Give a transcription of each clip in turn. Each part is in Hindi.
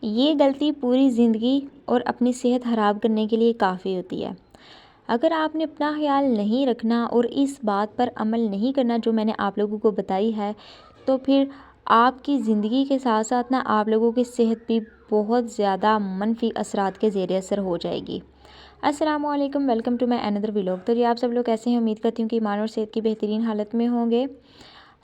ये गलती पूरी ज़िंदगी और अपनी सेहत ख़राब करने के लिए काफ़ी होती है। अगर आपने अपना ख़्याल नहीं रखना और इस बात पर अमल नहीं करना जो मैंने आप लोगों को बताई है, तो फिर आपकी ज़िंदगी के साथ साथ ना आप लोगों की सेहत भी बहुत ज़्यादा मनफ़ी असरात के ज़ेर असर हो जाएगी। अस्सलामुअलैकुम, welcome to my another vlog. तो ये आप सब लोग कैसे हैं? उम्मीद करती हूँ कि ईमान और सेहत की बेहतरीन हालत में होंगे।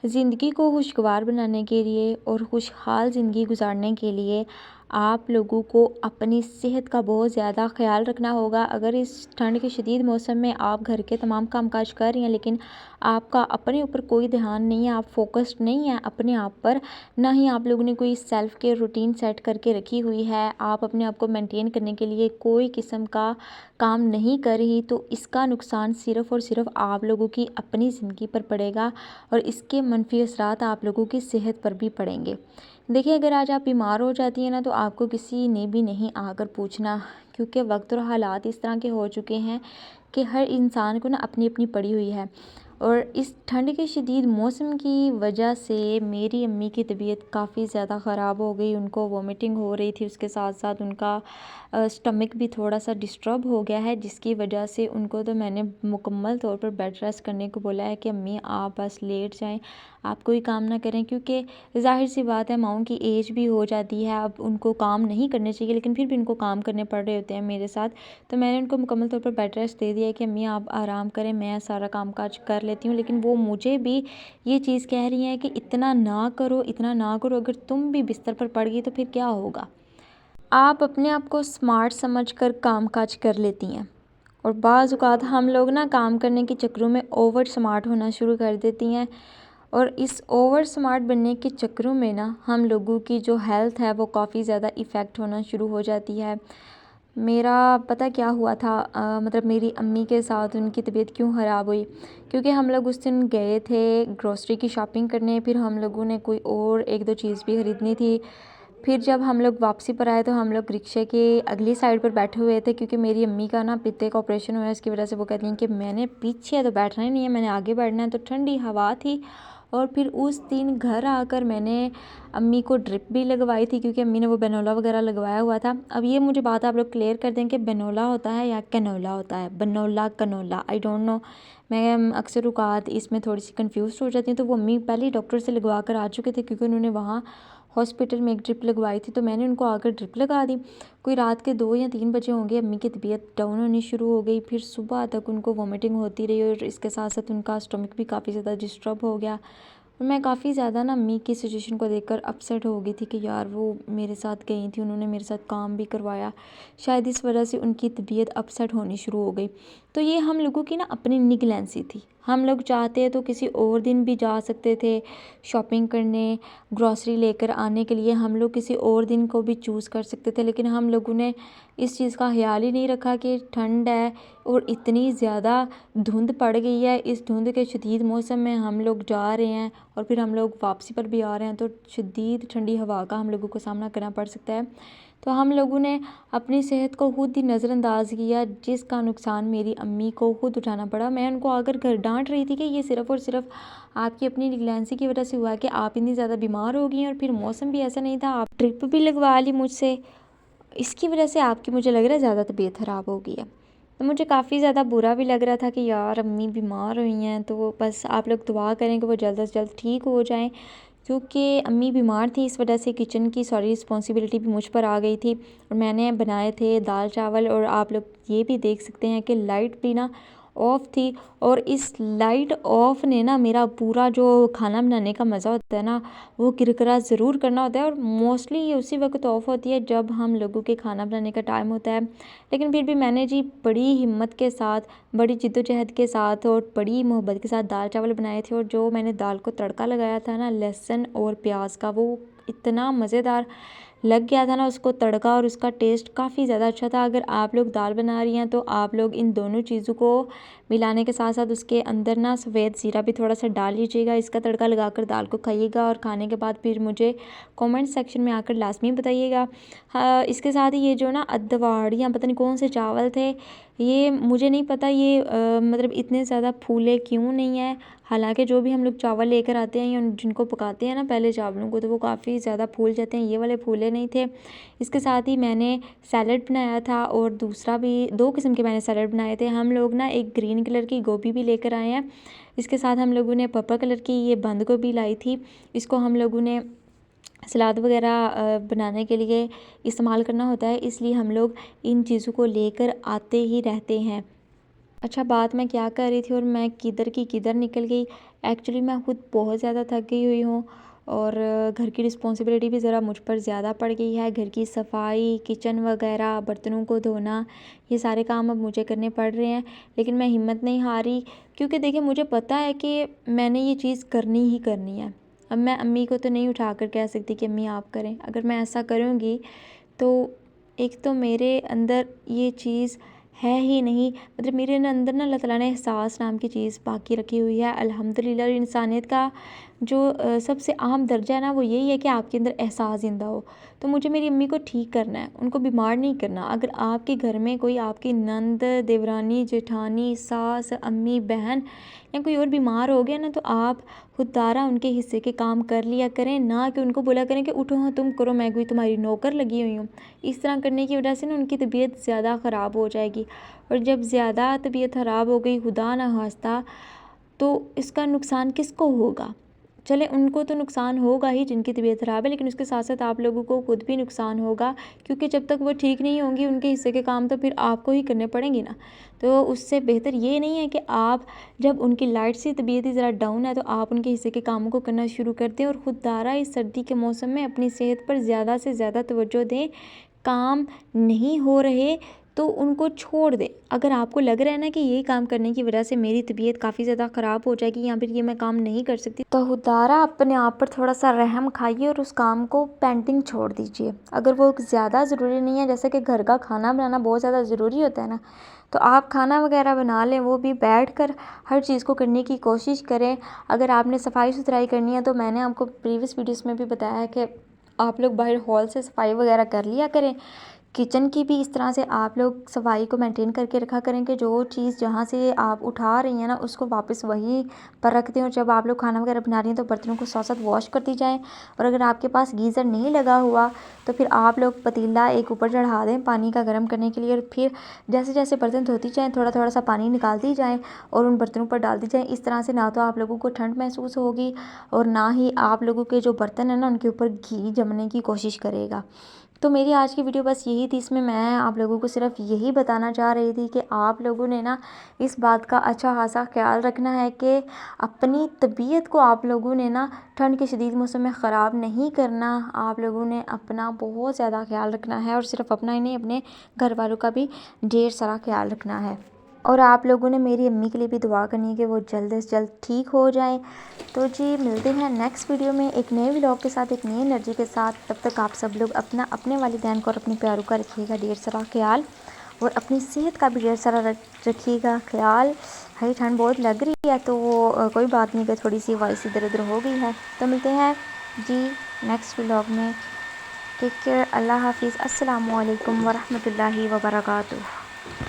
ज़िंदगी को खुशगवार बनाने के लिए और खुशहाल ज़िंदगी गुजारने के लिए आप लोगों को अपनी सेहत का बहुत ज़्यादा ख़्याल रखना होगा। अगर इस ठंड के शदीद मौसम में आप घर के तमाम कामकाज कर रही हैं लेकिन आपका अपने ऊपर कोई ध्यान नहीं है, आप फोकस्ड नहीं हैं अपने आप पर, ना ही आप लोगों ने कोई सेल्फ़ केयर रूटीन सेट करके रखी हुई है, आप अपने आप को मेंटेन करने के लिए कोई किस्म का काम नहीं कर रही, तो इसका नुकसान सिर्फ़ और सिर्फ आप लोगों की अपनी ज़िंदगी पर पड़ेगा और इसके मनफी असरात आप लोगों की सेहत पर भी पड़ेंगे। देखिए, अगर आज आप बीमार हो जाती हैं ना, तो आपको किसी ने भी नहीं आकर पूछना, क्योंकि वक्त और हालात इस तरह के हो चुके हैं कि हर इंसान को ना अपनी अपनी पड़ी हुई है। और इस ठंड के शदीद मौसम की वजह से मेरी अम्मी की तबीयत काफ़ी ज़्यादा ख़राब हो गई, उनको वॉमिटिंग हो रही थी, उसके साथ साथ उनका स्टमक भी थोड़ा सा डिस्टर्ब हो गया है, जिसकी वजह से उनको तो मैंने मुकम्मल तौर पर बेड रेस्ट करने को बोला है कि अम्मी आप बस लेट जाएं, आप कोई काम ना करें, क्योंकि ज़ाहिर सी बात है माओं की एज भी हो जाती है, अब उनको काम नहीं करने चाहिए लेकिन फिर भी उनको काम करने पड़ रहे होते हैं मेरे साथ। तो मैंने उनको मुकम्मल तौर पर बेड रेस्ट दे दिया है कि अम्मी आप आराम करें, मैं सारा काम काज कर लेती हूँ। लेकिन वो मुझे भी ये चीज़ कह रही हैं कि इतना ना करो, इतना ना करो, अगर तुम भी बिस्तर पर पड़ गई तो फिर क्या होगा। आप अपने आप को स्मार्ट समझकर काम काज कर लेती हैं और बाज़ औक़ात हम लोग ना काम करने के चक्करों में ओवर स्मार्ट होना शुरू कर देती हैं, और इस ओवर स्मार्ट बनने के चक्करों में ना हम लोगों की जो हेल्थ है वो काफ़ी ज़्यादा इफ़ेक्ट होना शुरू हो जाती है। मेरा पता क्या हुआ था, मतलब मेरी अम्मी के साथ उनकी तबीयत क्यों ख़राब हुई, क्योंकि हम लोग उस दिन गए थे ग्रोसरी की शॉपिंग करने, फिर हम लोगों ने कोई और एक दो चीज़ भी ख़रीदनी थी। फिर जब हम लोग वापसी पर आए तो हम लोग रिक्शे के अगली साइड पर बैठे हुए थे, क्योंकि मेरी अम्मी का ना पित्ते का ऑपरेशन हुआ है, इसकी वजह से वो कहती हैं कि मैंने पीछे तो बैठना ही नहीं है, मैंने आगे बैठना है। तो ठंडी हवा थी और फिर उस दिन घर आकर मैंने अम्मी को ड्रिप भी लगवाई थी, क्योंकि अम्मी ने वो बेनोला वगैरह लगवाया हुआ था। अब ये मुझे बात आप लोग क्लियर कर दें कि बेनोला होता है या कैनोला होता है, बनोला कनोला, आई डोंट नो। मैं अक्सर औक़ात इसमें थोड़ी सी कंफ्यूज हो जाती हूँ। तो वो अम्मी पहले ही डॉक्टर से लगवा कर आ चुके थे, क्योंकि उन्होंने वहाँ हॉस्पिटल में एक ड्रिप लगवाई थी, तो मैंने उनको आकर ड्रिप लगा दी। कोई रात के 2 या 3 बजे होंगे, अम्मी की तबीयत डाउन होनी शुरू हो गई, फिर सुबह तक उनको वॉमिटिंग होती रही और इसके साथ साथ उनका स्टमक भी काफ़ी ज़्यादा डिस्टर्ब हो गया। और मैं काफ़ी ज़्यादा ना अम्मी की सिचुएशन को देखकर अपसेट हो गई थी कि यार वो मेरे साथ गई थी, उन्होंने मेरे साथ काम भी करवाया, शायद इस वजह से उनकी तबीयत अपसेट होनी शुरू हो गई। तो ये हम लोगों की ना अपनी निगलेंसी थी। हम लोग चाहते हैं तो किसी और दिन भी जा सकते थे शॉपिंग करने, ग्रॉसरी लेकर आने के लिए हम लोग किसी और दिन को भी चूज़ कर सकते थे, लेकिन हम लोगों ने इस चीज़ का ख़्याल ही नहीं रखा कि ठंड है और इतनी ज़्यादा धुंध पड़ गई है। इस धुंध के शदीद मौसम में हम लोग जा रहे हैं और फिर हम लोग वापसी पर भी आ रहे हैं, तो शदीद ठंडी हवा का हम लोगों को सामना करना पड़ सकता है। तो हम लोगों ने अपनी सेहत को खुद ही नज़रअंदाज किया, जिसका नुकसान मेरी अम्मी को खुद उठाना पड़ा। मैं उनको आकर घर डांट रही थी कि ये सिर्फ़ और सिर्फ आपकी अपनी निगलेंसी की वजह से हुआ कि आप इतनी ज़्यादा बीमार हो गई हैं, और फिर मौसम भी ऐसा नहीं था, आप ट्रिप भी लगवा ली मुझसे, इसकी वजह से आपकी मुझे लग रहा है ज़्यादा तबीयत ख़राब हो गई है। तो मुझे काफ़ी ज़्यादा बुरा भी लग रहा था कि यार अम्मी बीमार हुई हैं, तो बस आप लोग दुआ करें कि वो जल्द से जल्द ठीक हो जाएं, क्योंकि अम्मी बीमार थी, इस वजह से किचन की सारी रिस्पॉन्सिबिलिटी भी मुझ पर आ गई थी और मैंने बनाए थे दाल चावल। और आप लोग ये भी देख सकते हैं कि लाइट भी ना ऑफ़ थी, और इस लाइट ऑफ़ ने ना मेरा पूरा जो खाना बनाने का मज़ा होता है ना, वो किरकिरा ज़रूर करना होता है। और मोस्टली ये उसी वक्त ऑफ़ होती है जब हम लोगों के खाना बनाने का टाइम होता है। लेकिन फिर भी मैंने जी बड़ी हिम्मत के साथ, बड़ी जिद्दोजहद के साथ और बड़ी मोहब्बत के साथ दाल चावल बनाए थे, और जो मैंने दाल को तड़का लगाया था ना लहसुन और प्याज का, वो इतना मज़ेदार लग गया था ना उसको तड़का, और उसका टेस्ट काफ़ी ज़्यादा अच्छा था। अगर आप लोग दाल बना रही हैं तो आप लोग इन दोनों चीज़ों को मिलाने के साथ साथ उसके अंदर ना सफ़ेद ज़ीरा भी थोड़ा सा डाल लीजिएगा, इसका तड़का लगाकर दाल को खाइएगा, और खाने के बाद फिर मुझे कमेंट सेक्शन में आकर लाजमी बताइएगा। हाँ, इसके साथ ही ये जो ना अदवाड़ियाँ पता नहीं कौन से चावल थे, ये मुझे नहीं पता ये मतलब इतने ज़्यादा फूले क्यों नहीं है। हालांकि जो भी हम लोग चावल लेकर आते हैं या जिनको पकाते हैं ना पहले चावलों को, तो वो काफ़ी ज़्यादा फूल जाते हैं, ये वाले फूले चले नहीं थे। इसके साथ ही मैंने सैलड बनाया था और दूसरा भी 2 किस्म के मैंने सैलड बनाए थे। हम लोग ना एक ग्रीन कलर की गोभी भी लेकर आए हैं। इसके साथ हम लोगों ने पर्पल कलर की ये बंद गोभी लाई थी। इसको हम लोगों ने सलाद वगैरह बनाने के लिए इस्तेमाल करना होता है, इसलिए हम लोग इन चीज़ों को लेकर आते ही रहते हैं। अच्छा, बात मैं क्या कर रही थी और मैं किधर की किधर निकल गई। एक्चुअली मैं खुद बहुत ज़्यादा थक गई हुई हूँ और घर की रिस्पॉन्सिबिलिटी भी ज़रा मुझ पर ज़्यादा पड़ गई है। घर की सफाई, किचन वगैरह, बर्तनों को धोना, ये सारे काम अब मुझे करने पड़ रहे हैं। लेकिन मैं हिम्मत नहीं हारी, क्योंकि देखिए मुझे पता है कि मैंने ये चीज़ करनी ही करनी है। अब मैं अम्मी को तो नहीं उठा कर कह सकती कि अम्मी आप करें। अगर मैं ऐसा करूँगी तो एक तो मेरे अंदर ये चीज़ है ही नहीं, मतलब मेरे अंदर ना अल्लाह ताला ने एहसास नाम की चीज़ बाकी रखी हुई है अल्हम्दुलिल्लाह। और इंसानियत का जो सबसे अहम दर्जा है ना, वो यही है कि आपके अंदर एहसास ज़िंदा हो। तो मुझे मेरी अम्मी को ठीक करना है, उनको बीमार नहीं करना। अगर आपके घर में कोई आपकी नंद, देवरानी, जेठानी, सास, अम्मी, बहन या कोई और बीमार हो गया ना, तो आप खुदारा उनके हिस्से के काम कर लिया करें, ना कि उनको बोला करें कि उठो हाँ तुम करो, मैं कोई तुम्हारी नौकर लगी हुई हूँ। इस तरह करने की वजह से ना उनकी तबीयत ज़्यादा ख़राब हो जाएगी, और जब ज़्यादा तबीयत ख़राब हो गई खुदा ना खास्ता, तो इसका नुकसान किसको होगा? चले उनको तो नुकसान होगा ही जिनकी तबीयत ख़राब है, लेकिन उसके साथ साथ आप लोगों को खुद भी नुकसान होगा, क्योंकि जब तक वो ठीक नहीं होंगी उनके हिस्से के काम तो फिर आपको ही करने पड़ेंगे ना। तो उससे बेहतर ये नहीं है कि आप जब उनकी लाइट सी तबीयत ही ज़रा डाउन है तो आप उनके हिस्से के कामों को करना शुरू कर दें, और ख़ुद दारा इस सर्दी के मौसम में अपनी सेहत पर ज़्यादा से ज़्यादा तवज्जो दें। काम नहीं हो रहे तो उनको छोड़ दें। अगर आपको लग रहा है ना कि ये काम करने की वजह से मेरी तबीयत काफ़ी ज़्यादा ख़राब हो जाएगी या फिर ये मैं काम नहीं कर सकती, तो खुदारा अपने आप पर थोड़ा सा रहम खाइए और उस काम को पेंडिंग छोड़ दीजिए। अगर वो ज़्यादा ज़रूरी नहीं है, जैसे कि घर का खाना बनाना बहुत ज़्यादा ज़रूरी होता है ना, तो आप खाना वगैरह बना लें, वो भी बैठ कर हर चीज़ को करने की कोशिश करें। अगर आपने सफाई सुथराई करनी है तो मैंने आपको प्रीवियस वीडियोस में भी बताया है कि आप लोग बाहर हॉल से सफाई वगैरह कर लिया करें। किचन की भी इस तरह से आप लोग सफाई को मेंटेन करके रखा करें कि जो चीज़ जहाँ से आप उठा रही हैं ना, उसको वापस वहीं पर रख दें। और जब आप लोग खाना वगैरह बना रही हैं तो बर्तनों को साथ साथ वॉश करती जाएं। और अगर आपके पास गीज़र नहीं लगा हुआ तो फिर आप लोग पतीला एक ऊपर चढ़ा दें पानी का गर्म करने के लिए, और फिर जैसे जैसे बर्तन धोती जाएँ थोड़ा थोड़ा सा पानी निकालती जाएँ और उन बर्तनों पर डालती जाएँ। इस तरह से ना तो आप लोगों को ठंड महसूस होगी और ना ही आप लोगों के जो बर्तन हैं ना उनके ऊपर घी जमने की कोशिश करेगा। तो मेरी आज की वीडियो बस यही थी। इसमें मैं आप लोगों को सिर्फ यही बताना चाह रही थी कि आप लोगों ने ना इस बात का अच्छा खासा ख्याल रखना है कि अपनी तबीयत को आप लोगों ने ना ठंड के शदीद मौसम में ख़राब नहीं करना। आप लोगों ने अपना बहुत ज़्यादा ख्याल रखना है, और सिर्फ अपना ही नहीं, अपने घर वालों का भी ढेर सारा ख्याल रखना है। और आप लोगों ने मेरी अम्मी के लिए भी दुआ करनी है कि वो जल्द से जल्द ठीक हो जाएं। तो जी मिलते हैं नेक्स्ट वीडियो में एक नए व्लॉग के साथ, एक नई एनर्जी के साथ। तब तक आप सब लोग अपना अपने वालिदैन को और अपने प्यारों का रखिएगा ढेर सारा ख्याल, और अपनी सेहत का भी ढेर सारा रखिएगा ख्याल। भाई ठंड बहुत लग रही है तो कोई बात नहीं कि थोड़ी सी वॉइस इधर उधर हो गई है। तो मिलते हैं जी नेक्स्ट व्लॉग में। टेक केयर, अल्लाह हाफिज़, अस्सलामु अलैकुम वरहमतुल्लाहि वबरकातुहू।